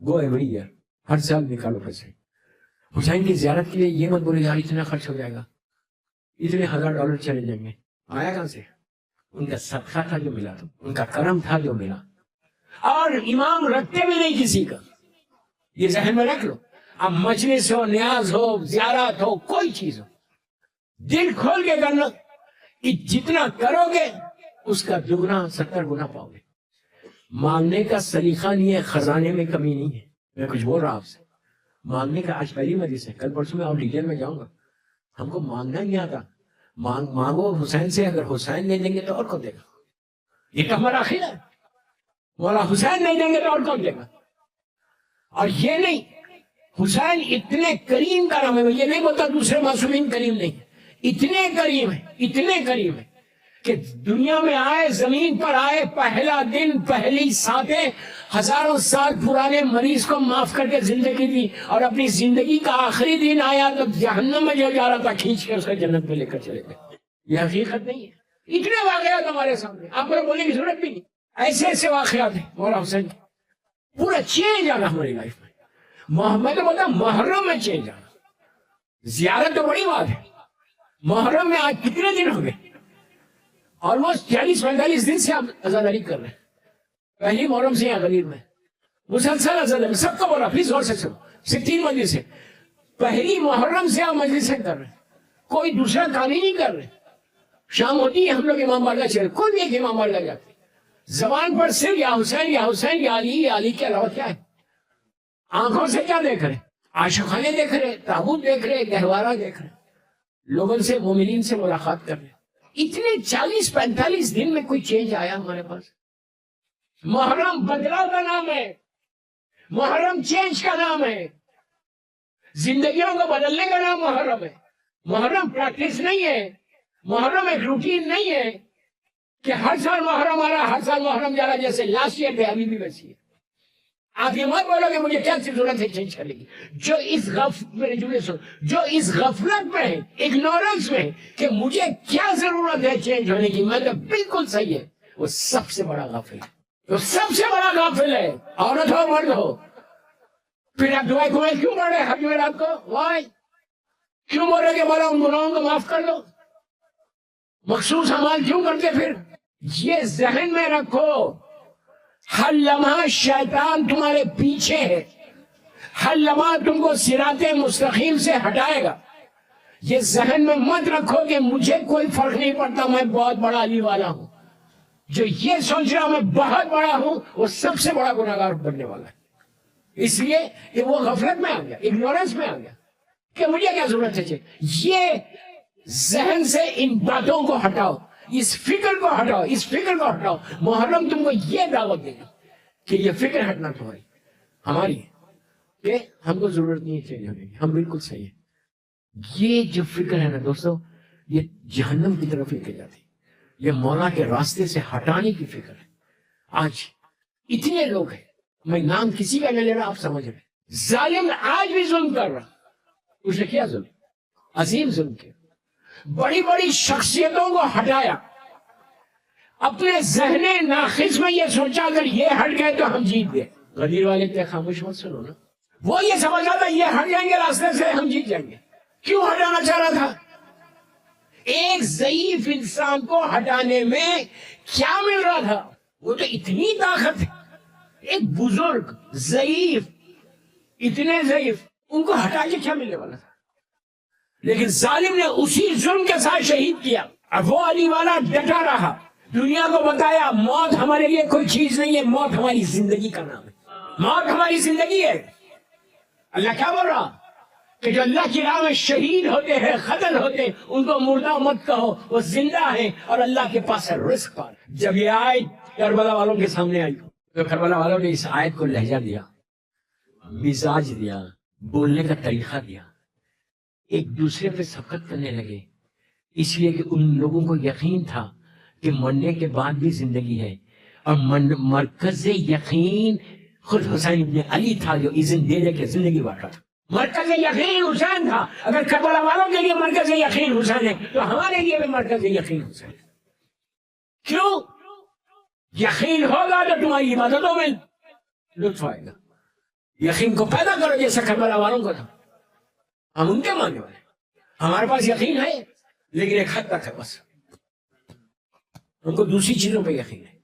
Go every year, ہر سال نکالو پیسے. حسین کی زیارت کے لیے یہ مت بولے یار اتنا خرچ ہو جائے گا، اتنے $1000 چلے جائیں گے. آیا کہاں سے؟ ان کا صدقہ تھا جو ملا، تو ان کا کرم تھا جو ملا. اور امام رکھتے بھی نہیں کسی کا، یہ ذہن میں رکھ لو. اب مجلس ہو، نیاز ہو، زیارت ہو، کوئی چیز ہو، دل کھول کے کرنا. جتنا کرو گے اس کا دگنا 70 گنا پاؤ گے. مانگنے کا سلیقہ نہیں ہے، خزانے میں کمی نہیں ہے. میں کچھ بول رہا آپ سے، مانگنے کا آج پہلی مجلس ہے، کل پرسوں میں اور ڈیٹیل میں جاؤں گا. ہم کو مانگنا نہیں آتا. مانگو حسین سے، اگر حسین نہیں دیں گے تو اور کون دے گا؟ یہ تو ہمارا عقیدہ ہے. مولا حسین نہیں دیں گے تو اور کون دے گا؟ اور یہ نہیں، حسین اتنے کریم کا نام ہے. یہ نہیں بولتا دوسرے معصومین کریم نہیں، اتنے کریم ہے، اتنے کریم ہے کہ دنیا میں آئے، زمین پر آئے، پہلا دن، پہلی ساتیں، ہزاروں سال پرانے مریض کو معاف کر کے زندگی دی، اور اپنی زندگی کا آخری دن آیا تو جہنم میں جو جا رہا تھا کھینچ کے اس کو جنت میں لے کر چلے گئے. یہ حقیقت نہیں ہے. اتنے واقعات ہمارے سامنے، آپ کو بولنے کی ضرورت بھی نہیں. ایسے ایسے واقعات ہیں مولا حسین کی. پورا چینج آنا ہماری لائف میں. محمد بتا محرم میں چینج آنا. زیارت تو بڑی بات ہے. محرم میں آج کتنے دن ہو گئے؟ آلموسٹ 40-45 دن سے آپ عزاداری کر رہے ہیں. پہلی محرم سے یہاں غریب میں مسلسل عزاداری. سب کو بولا پلیز غور سے سنو، 16 مجلس سے پہلی محرم سے آپ مجلسیں کر رہے ہیں. کوئی دوسرا کام ہی نہیں کر رہے. شام ہوتی ہے ہم لوگ امام بارگاہ چلے، کوئی بھی ایک امام بارگاہ جاتے، زبان پر صرف یا حسین یا حسین یا علی یا علی کے علاوہ کیا ہے؟ آنکھوں سے کیا دیکھ رہے؟ عاشقانے دیکھ رہے، تابوت دیکھ رہے، گہوارہ دیکھ رہے، لوگوں سے، مومنین سے ملاقات کر رہے. اتنے 40-45 دن میں کوئی چینج آیا ہمارے پاس؟ محرم بدلاؤ کا نام ہے، محرم چینج کا نام ہے، زندگیوں کو بدلنے کا نام محرم ہے. محرم پریکٹس نہیں ہے، محرم ایک روٹین نہیں ہے کہ ہر سال محرم آ رہا، ہر سال محرم جا رہا. جیسے لاسٹ ایئر پہ ابھی بھی ویسی ہے. آپ یہ مت بولو کہ مجھے کیا ضرورت ہے چینج کرنے کی. جو اس غفلت میں ہے، اگنورنس میں ہے کہ مجھے کیا ضرورت ہے چینج ہونے کی، میں تو بالکل صحیح ہے، وہ سب سے بڑا غافل ہے. وہ سب سے بڑا غافل ہے، عورت ہو مرد ہو. پھر آپ دعائیں کیوں پڑھ رہے ہر جمعرات کو؟ وائی کیوں بول رہے کہ مولا ان گناہوں کو معاف کر دو؟ مخصوص اعمال کیوں کرتے؟ پھر یہ ذہن میں رکھو، ہر لمحہ شیطان تمہارے پیچھے ہے، ہر لمحہ تم کو صراط مستقیم سے ہٹائے گا. یہ ذہن میں مت رکھو کہ مجھے کوئی فرق نہیں پڑتا، میں بہت بڑا علی والا ہوں. جو یہ سوچ رہا میں بہت بڑا ہوں وہ سب سے بڑا گناہگار بننے والا ہے. اس لیے کہ وہ غفلت میں آ گیا، اگنورنس میں آ گیا کہ مجھے کیا ضرورت ہے. یہ ذہن سے ان باتوں کو ہٹاؤ، اس فکر کو ہٹاؤ، اس فکر کو ہٹاؤ. محرم تم کو یہ دعوت دے گا کہ یہ فکر ہٹنا تمہاری، ہماری ہے کہ ہم کو ضرورت نہیں ہے چینج ہونے کی، ہم بالکل صحیح ہے. یہ جو فکر ہے نا دوستو، یہ جہنم کی طرف لے کے جاتی، یہ مولا کے راستے سے ہٹانے کی فکر ہے. آج اتنے لوگ ہیں، میں نام کسی کا نہیں لے رہا، آپ سمجھ رہے. ظالم آج بھی ظلم کر رہا. اس نے کیا ظلم؟ عظیم ظلم کیا. بڑی بڑی شخصیتوں کو ہٹایا. اپنے ذہن ناخص میں یہ سوچا اگر یہ ہٹ گئے تو ہم جیت گئے. غدیر والے تھے، خاموش مت سنو نا. وہ یہ سمجھا تھا یہ ہٹ جائیں گے راستے سے ہم جیت جائیں گے. کیوں ہٹانا چاہ رہا تھا؟ ایک ضعیف انسان کو ہٹانے میں کیا مل رہا تھا؟ وہ تو اتنی طاقت ہے. ایک بزرگ ضعیف، اتنے ضعیف، ان کو ہٹا کے کیا ملنے والا تھا؟ لیکن ظالم نے اسی ظلم کے ساتھ شہید کیا. اب وہ علی والا ڈٹا رہا، دنیا کو بتایا موت ہمارے لیے کوئی چیز نہیں ہے، موت ہماری زندگی کا نام ہے، موت ہماری زندگی ہے. اللہ کیا بول رہا؟ کہ جو اللہ کی راہ میں شہید ہوتے ہیں، قتل ہوتے ہیں، ان کو مردہ مت کہو، وہ زندہ ہیں اور اللہ کے پاس ہے رزق پار. جب یہ آیت کربلا والوں کے سامنے آئی تو کربلا والوں نے اس آیت کو لہجہ دیا، مزاج دیا، بولنے کا طریقہ دیا، ایک دوسرے پہ سبقت کرنے لگے. اس لیے کہ ان لوگوں کو یقین تھا کہ مرنے کے بعد بھی زندگی ہے. اور مرکز یقین خود حسین ابن علی تھا جو اذن دے کے زندگی بانٹا تھا. مرکز یقین حسین تھا. اگر کربلا والوں کے لیے مرکز یقین حسین ہے تو ہمارے لیے بھی مرکز یقین حسین ہے. کیوں؟ یقین ہوگا تو تمہاری عبادتوں میں لطف آئے گا، یقین کو پیدا کرو جیسا کربلا والوں کو تھا. ہم ان کے ماننے والے, ہمارے پاس یقین ہے لیکن ایک حد تک ہے بس. ان کو دوسری چیزوں پہ یقین ہے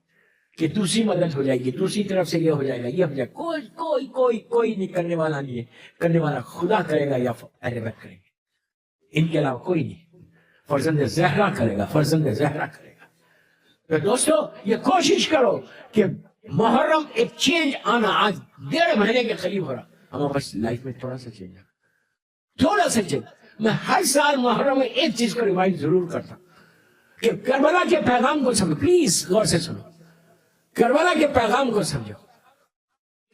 کہ دوسری مدد ہو جائے گی, دوسری طرف سے یہ ہو جائے گا, یہ ہو جائے گا. کوئی کوئی کوئی کوئی نہیں کرنے والا نہیں ہے. کرنے والا خدا کرے گا یا اہل بیت کریں گے, ان کے علاوہ کوئی نہیں. فرزند زہرا کرے گا, فرزند زہرا کرے گا. تو دوستو یہ کوشش کرو کہ محرم ایک چینج آنا, آج 1.5 مہینے کے قریب ہو رہا, ہمارے پاس لائف میں تھوڑا سا چینج آ, تھوڑا سا چینج. میں ہر سال محرم میں ایک چیز کو ریوائز ضرور کرتا کہ کربلا کے پیغام کو سمجھو. پلیز غور سے سنو, کربلا کے پیغام کو سمجھو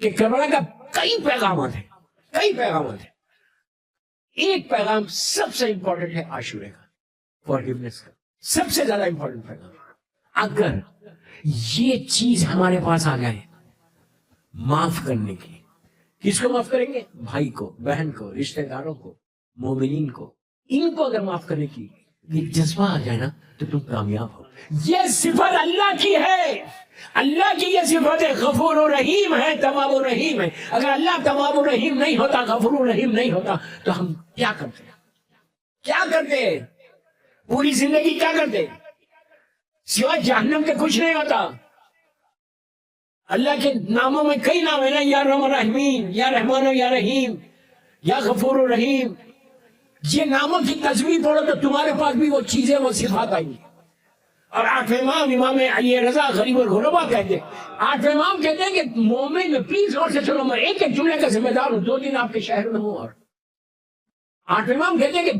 کہ کربلا کا کئی پیغامات ہیں, کئی پیغامات ہیں. ایک پیغام سب سے امپورٹنٹ ہے عاشورے کا, فارگیونیس کا, سب سے زیادہ امپورٹنٹ پیغام. اگر یہ چیز ہمارے پاس آ جائے معاف کرنے کی, کس کو معاف کریں گے؟ بھائی کو, بہن کو, رشتہ داروں کو, مومنین کو, ان کو اگر معاف کرنے کی یہ جذبہ آ جائے نا تو تم کامیاب ہو. یہ صفت اللہ کی ہے, اللہ کی یہ صفت ہے, غفور و رحیم ہے, تواب و رحیم ہے. اگر اللہ تواب و رحیم نہیں ہوتا, غفور و رحیم نہیں ہوتا, تو ہم کیا کرتے, کیا کرتے, پوری زندگی کیا کرتے, سوائے جہنم کے کچھ نہیں ہوتا. اللہ کے ناموں میں کئی نام ہیں نا, یا رحم الرحمین, یا رحمان و یا رحیم, یا غفور و رحیم. یہ ناموں کی تجویز پڑھو تو تمہارے پاس بھی وہ چیزیں, وہ صفات آئیں گی. اور 8ویں امام, امام علی رضا غریب الغربا کہتے ہیں, 8ویں امام کہتے ہیں کہ مومن میں, پلیز اور سے سنو, میں ایک ایک جملے کا ذمہ دار ہوں, 2 دن آپ کے شہر میں ہوں. اور 8ویں امام کہتے ہیں کہ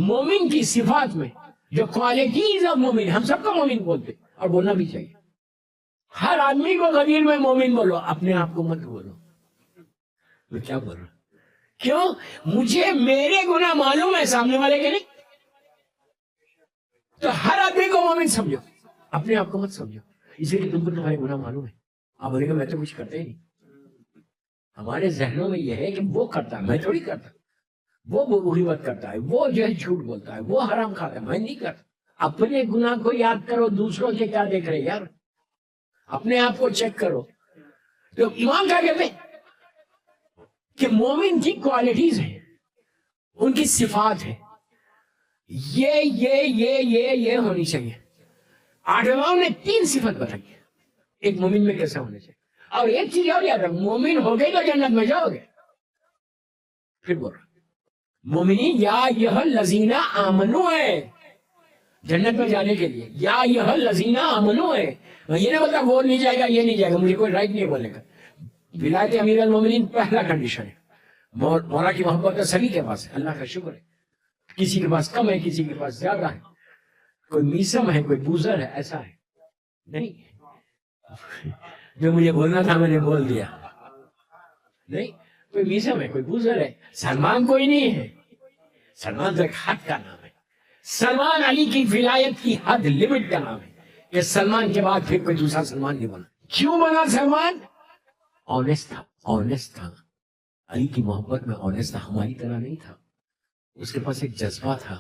مومن کی صفات میں جو کوالٹیز آف مومن, ہم سب کو مومن بولتے اور بولنا بھی چاہیے. ہر آدمی کو غدیر میں مومن بولو, اپنے آپ کو مت بولو. میں کیا بول رہا ہوں, کیوں؟ مجھے میرے گناہ معلوم ہے, سامنے والے کے نہیں. تو ہر آدمی کو مومن سمجھو, اپنے آپ کو مت سمجھو, اس لیے کہ تم کو تمہارے گناہ معلوم ہے. آپ بولے کہ میں تو کچھ کرتا ہی نہیں. ہمارے ذہنوں میں یہ ہے کہ وہ کرتا ہے, میں تھوڑی کرتا. وہ غیبت کرتا ہے, وہ جو ہے جھوٹ بولتا ہے, وہ حرام کھاتا ہے, میں نہیں کرتا. اپنے گناہ کو یاد کرو, دوسروں کے کیا دیکھ رہے یار, اپنے آپ کو چیک کرو. تو امام کیا کہتے ہیں کہ مومن کی کوالٹیز ہیں, ان کی صفات ہے, یہ ہونی چاہیے. 8ویں امام نے 3 صفت بتائی ہے ایک مومن میں کیسا ہونا چاہیے. اور ایک چیز اور یاد رکھو, مومن ہو گئے تو جنت میں جاؤ گے. پھر بول رہا, مومنین یا یہ الذین آمنو ہے جنت میں جانے کے لیے, یا یہ الذین آمنو ہے. یہ نہیں بولتا وہ نہیں جائے گا, یہ نہیں جائے گا, مجھے کوئی رائٹ نہیں بولنے کا. ولایت امیر المومنین پہلا کنڈیشن ہے. مولا کی محبت تو سبھی کے پاس ہے, اللہ کا شکر ہے. کسی کے پاس کم ہے, کسی کے پاس زیادہ ہے, کوئی میسم ہے, کوئی بوزر ہے, ایسا ہے نہیں. جو مجھے بولنا تھا میں نے بول دیا. نہیں, کوئی میسم ہے, کوئی بوزر ہے. سلمان کوئی نہیں ہے, سلمان تو ایک حد کا نام ہے. سلمان علی کی ولایت کی حد, لمٹ کا نام ہے, کہ سلمان کے بعد پھر کوئی دوسرا سلمان نہیں بنا. کیوں بنا سلمان؟ آنیسٹ تھا, آنیسٹ تھا. علی کی محبت میں آنیسٹ تھا, ہماری طرح نہیں تھا. اس کے پاس ایک جذبہ تھا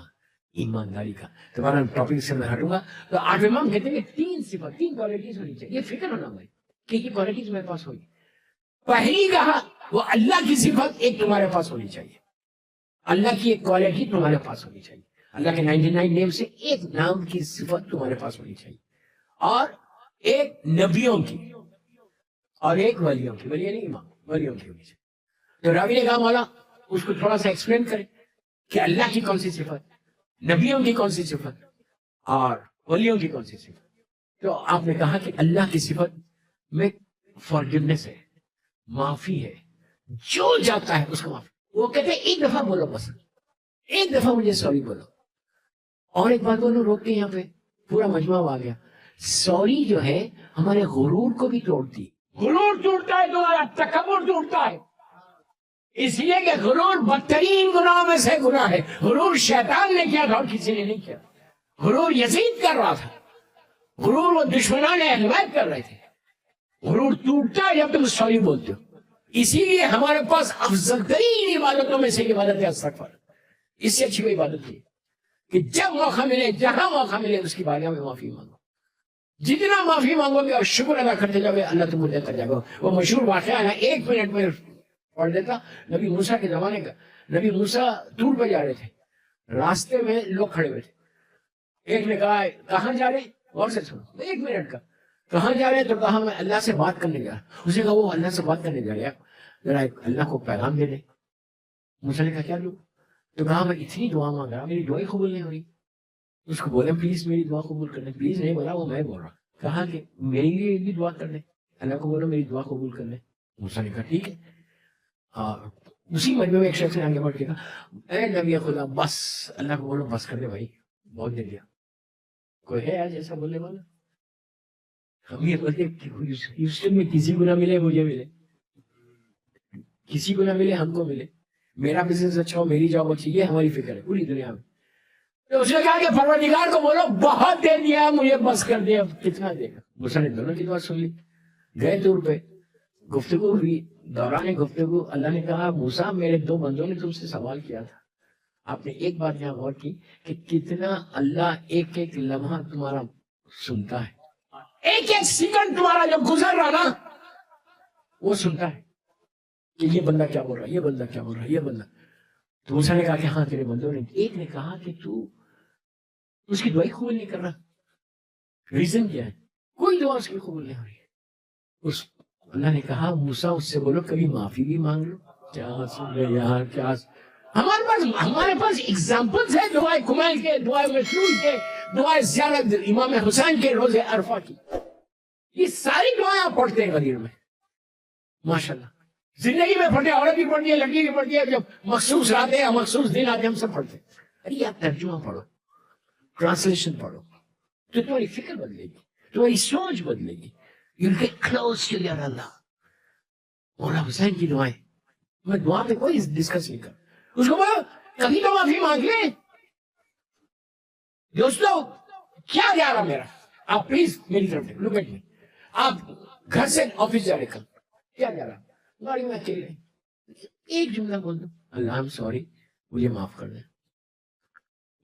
ایمانداری کا. تمہارا ٹاپک سے میں ہٹوں گا. تو 8ویں امام کہتے ہیں کہ 3 صفات, 3 کوالٹیز ہونی چاہیے. یہ فکر ہونا بھائی کہ یہ کوالٹیز میرے پاس ہوگی. پہلی کہا وہ اللہ کی صفت ایک تمہارے پاس ہونی چاہیے, اللہ کی ایک کوالٹی تمہارے پاس ہونی چاہیے. اللہ کے 99 نیم سے ایک نام کی صفت تمہارے پاس ہونی چاہیے, اور ایک نبیوں کی اور ایک ولیوں کی. ولی نہیں امام, ولیوں کی ہونی چاہیے. تو راوی نے کہا مولا اس کو تھوڑا سا ایکسپلین کرے کہ اللہ کی کون سی صفت, نبیوں کی کون سی صفت, اور ولیوں کی کون سی صفت. تو آپ نے کہا کہ اللہ کی صفت میں فارگیونیس ہے, معافی ہے, جو جاتا ہے اس کو معافی. وہ کہتے ہیں ایک دفعہ بولو, بس ایک دفعہ مجھے سوری بولو. اور ایک بات بولو, روک کے یہاں پہ پورا مجمع آ گیا. سوری جو ہے ہمارے غرور کو بھی توڑتی. غرور ٹوٹتا ہے, تمہارا تکبر ٹوٹتا ہے. اس لیے کہ غرور بدترین گناہوں میں سے گناہ ہے. غرور شیطان نے کیا تھا اور کسی نے نہیں کیا. غرور یزید کر رہا تھا, غرور وہ دشمنان اہل بیت کر رہے تھے. غرور ٹوٹتا ہے جب تم سوری بولتے ہو. اسی لیے ہمارے پاس افضل ترین عبادتوں میں سے عبادت ہے استغفار. اس سے اچھی کوئی عبادت نہیں کہ جب موقع ملے, جہاں موقع ملے, اس کی بارگاہ میں معافی مانگو. جتنا معافی مانگو گے اور شکر ادا کرتے جاؤ گے, اللہ تم کو دیتا جائے گا. وہ مشہور واقعہ ہے, 1 منٹ میں پڑھ دیتا. نبی موسیٰ کے زمانے کا, نبی موسیٰ ٹور پہ جا رہے تھے, راستے میں لوگ کھڑے ہوئے تھے. ایک نے کہا کہاں جا رہے, غور سے سنو, 1 منٹ کا, کہاں جا رہے ہیں؟ تو کہا میں اللہ سے بات کرنے جا رہا. اس نے کہا وہ اللہ سے بات کرنے جا رہے, ذرا اللہ کو پیغام دے دے. موسیٰ نے کہا کیا لوں؟ تو کہا میں اتنی دعا مانگ رہا, میری دعائیں قبول نہیں ہو رہی. اس کو بولے پلیز میری دعا قبول کر دیں. پلیز نہیں بولا, وہ میں بول رہا. کہا کہ میری لیے بھی دعا کر دیں, اللہ کو بولو میری دعا قبول کر دیں. موسیٰ نے کہا ٹھیک ہے. اسی مجمع میں ایک شخص نے آگے بڑھ کے کہا اے نبی خدا بس, اللہ کو بولو بس کر دے بھائی, بہت دے دیا. کوئی ہے آج ایسا بولنے والا؟ ہم یہ بولتے ہیوسٹن میں کسی کو نہ ملے مجھے ملے, کسی کو نہ ملے ہم کو ملے, میرا بزنس اچھا ہو, میری جاب اچھی, یہ ہماری فکر ہے پوری دنیا میں. تو اس نے کہا کہ پروردگار کو بولو بہت دے دیا مجھے, بس کر دیا, اب کتنا دے گا؟ موسیٰ نے دونوں کی بات سن لی. گئے دور پہ گفتگو ہوئی, دوران گفتگو اللہ نے کہا موسیٰ میرے 2 بندوں نے تم سے سوال کیا تھا, آپ نے ایک بات یہاں غور کی کہ کتنا اللہ ایک ایک لمحہ تمہارا سنتا ہے, ایک ایک سیکنڈ تمہارا جو گزر رہا نا وہ سنتا ہے کہ یہ بندہ کیا بول رہا ہے, یہ بندہ کیا بول رہا ہے, یہ بندہ. تو موسیٰ نے کہا کہ ہاں تیرے بندوں نے. ایک نے کہا کہ تو اس کی دعائی قبول نہیں کر رہا, ریزن کیا ہے؟ کوئی دعا اس کی قبول نہیں ہو رہی. اس اللہ نے کہا موسیٰ اس سے بولو کبھی معافی بھی مانگ لو. کیا سن رہے یار, کیا ہمارے پاس ایگزامپلز ہے دعائے کمیل کے, دعائے مسلول کے, دعائے زیارت امام حسین کے روز عرفہ کی. یہ ساری دعائیں آپ پڑھتے ہیں غدیر میں ماشاءاللہ, زندگی میں پڑھتے ہیں, عورت بھی پڑھتی ہے, لڑکی بھی پڑھتی ہے, جب مخصوص رات ہیں مخصوص دن آتے ہیں ہم سب پڑھتے ہیں. ارے آپ ترجمہ پڑھو, ٹرانسلیشن پڑھو, تو تمہاری فکر بدلے گی, تمہاری سوچ بدلے گی. You'll get close to your Allah. مولا حسین کی دعائیں, میں دعا پہ کوئی ڈسکس نہیں کر. اس کو بولو کبھی تو معافی مانگ لیں. دوستو کیا جا رہا میرا, آپ پلیز میری طرف سے لک ایٹ می. آپ گھر سے آفس جا رہے کل, کیا جا رہا, گاڑی میں چل رہے, ایک جملہ بول دو اللہ I'm sorry, مجھے معاف کر دیں,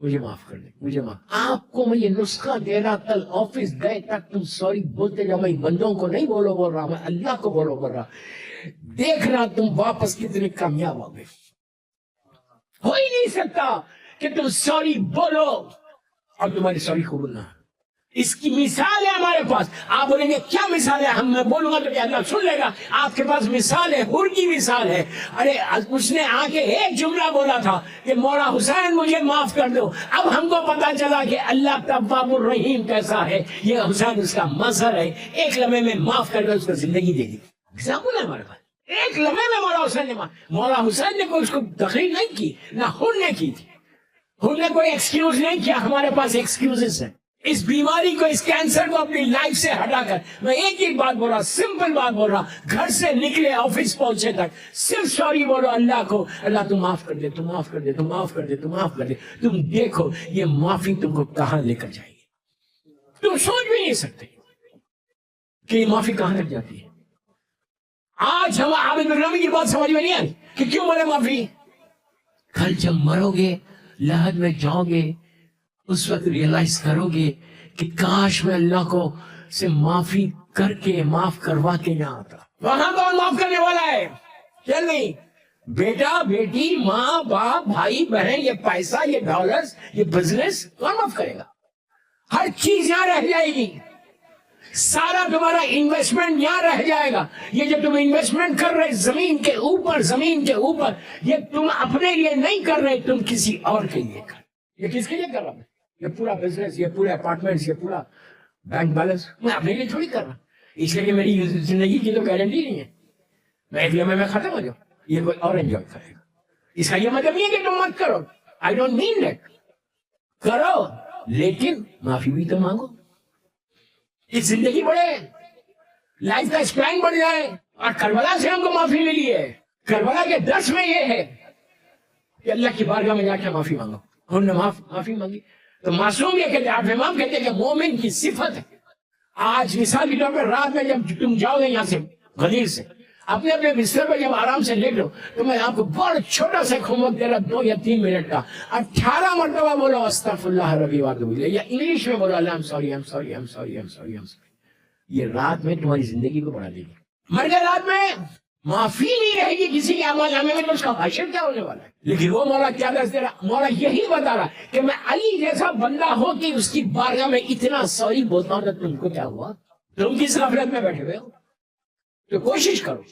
مجھے معاف کر دیں, مجھے معاف. آپ کو میں یہ نسخہ دے رہا, کل آفس گئے تک تم سوری بولتے جاؤ. میں بندوں کو نہیں بول رہا, میں اللہ کو بول رہا. دیکھنا تم واپس کتنے کامیاب ہو گئے. ہو ہی نہیں سکتا کہ تم سوری بولو اور تمہاری سوری قبول نہ. اس کی مثال ہے ہمارے پاس. آپ بولیں گے کیا مثال ہے, میں بولوں گا تو کیا اللہ سن لے گا؟ آپ کے پاس مثال ہے, حور کی مثال ہے. ارے اس نے آ کے ایک جملہ بولا تھا کہ مولا حسین مجھے معاف کر دو. اب ہم کو پتا چلا کہ اللہ تواب الرحیم کیسا ہے, یہ حسین اس کا مظہر ہے. ایک لمحے میں معاف کر کے اس کو زندگی دے دی. ایگزامپل ہے ہمارے پاس. ایک لمحے میں مولا حسین نے کوئی اس کو تقریر نہیں کی, نہ حور نے کی تھی. حور نے کوئی ایکسکیوز نہیں کیا. ہمارے پاس ایکسکیوزز ہیں. اس بیماری کو, اس کینسر کو اپنی لائف سے ہٹا کر میں ایک بات بول رہا, سمپل بات بول رہا. گھر سے نکلے آفس پہنچے تک صرف سوری بولو اللہ کو, اللہ تم معاف کر دے, تم معاف کر دے, تم معاف کر دے, تم معاف کر دے. تم دیکھو یہ معافی تم کو کہاں لے کر جائے گی. تم سوچ بھی نہیں سکتے کہ یہ معافی کہاں لگ جاتی ہے. آج ہم عابد بن ربیع کی بات سمجھ میں نہیں آئی کہ کیوں بولے معافی. کل جب مرو گے, لحد میں جاؤ گے, اس وقت ریئلائز کرو گے کہ کاش میں اللہ کو سے معافی کر کے, معاف کروا کے نہ آتا. وہاں کون معاف کرنے والا ہے؟ چل نہیں. بیٹا بیٹی, ماں باپ, بھائی بہن, یہ پیسہ, یہ ڈالرز, یہ بزنس کون معاف کرے گا؟ ہر چیز یہاں رہ جائے گی. سارا تمہارا انویسٹمنٹ یہاں رہ جائے گا. یہ جو تم انویسٹمنٹ کر رہے زمین کے اوپر, یہ تم اپنے لیے نہیں کر رہے, تم کسی اور کے لیے کر. یہ کس کے لیے کر رہا؟ یہ پورا بزنس, یہ پورے اپارٹمنٹ, یہ پورا بینک بیلنس میں اپنے لیے تھوڑی کر رہا. اس لیے کہ میری زندگی کی تو گارنٹی نہیں ہے, میں ایک لمحے میں ختم ہو جاؤں, یہ کوئی اور انجوائے کرے گا. اس کا یہ مطلب نہیں ہے کہ تم مت کرو. I don't mean that. کرو لیکن معافی بھی تو مانگو. اس زندگی بڑھے, لائف کا اسپین بڑھ جائے. اور کربلا سے ہم کو معافی ملی ہے. کربلا کے درس میں یہ ہے کہ اللہ کی بارگاہ میں جا کے معافی مانگو. ہم نے معافی مانگی تو معصوم یہ کہتے ہیں, آپ امام کہتے ہیں کہ مومن کی صفت ہے. آج مثال کے طور پر رات میں جب تم جاؤ گے یہاں سے غدیر سے, اپنے اپنے بستر پہ جب آرام سے لیٹ لو, تو میں آپ کو بہت چھوٹا سا ہومورک دے رہا, 2 یا 3 منٹ کا. 18 مرتبہ بولو استغفر اللہ ربی واتوب الیہ, یا انگلش میں بولو اللہ I'm sorry. یہ رات میں تمہاری زندگی کو بڑھا دے گی. مر گئے رات میں معافی نہیں رہے گی کسی کے اعمال نامے میں تو اس کا حشر کیا ہونے والا ہے؟ لیکن وہ مولا کیا درس دے رہا؟ مولا یہی بتا رہا کہ میں علی جیسا بندہ ہو کہ اس کی بارگاہ میں اتنا سوری بولتا ہوں تو تم کو کیا ہوا؟ تم کس غفلت میں بیٹھے ہوئے ہو؟ تو کوشش کرو.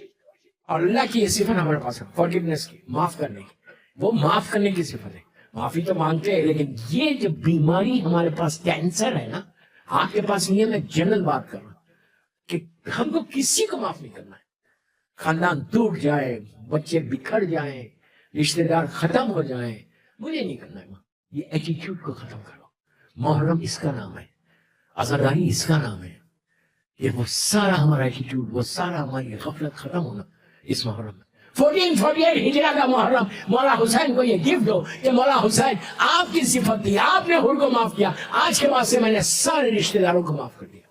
اور اللہ کی یہ صفت ہمارے پاس ہے فارگیونیس کی، معاف کرنے کی. وہ معاف کرنے کی صفت ہے. معافی تو مانگتے ہیں لیکن یہ جو بیماری ہمارے پاس کینسر ہے نا، آپ کے پاس نہیں ہے. میں جنرل بات کر رہا ہوں کہ ہم کو کسی کو معاف نہیں کرنا ہے. خاندان ٹوٹ جائے، بچے بکھر جائیں، رشتہ دار ختم ہو جائیں، مجھے نہیں کرنا ہے. یہ ایٹیٹیوڈ کو ختم کرو. محرم اس کا نام ہے، عزاداری اس کا نام ہے. یہ وہ سارا ہمارا ایٹیٹیوڈ، وہ سارا ہماری غفلت ختم ہونا اس محرم میں. 1448 ہجرہ کا محرم، مولا حسین کو یہ گفٹ دو کہ مولا حسین آپ کی صفت تھی، آپ نے حر کو معاف کیا، آج کے بعد سے میں نے سارے رشتہ داروں کو معاف کر دیا.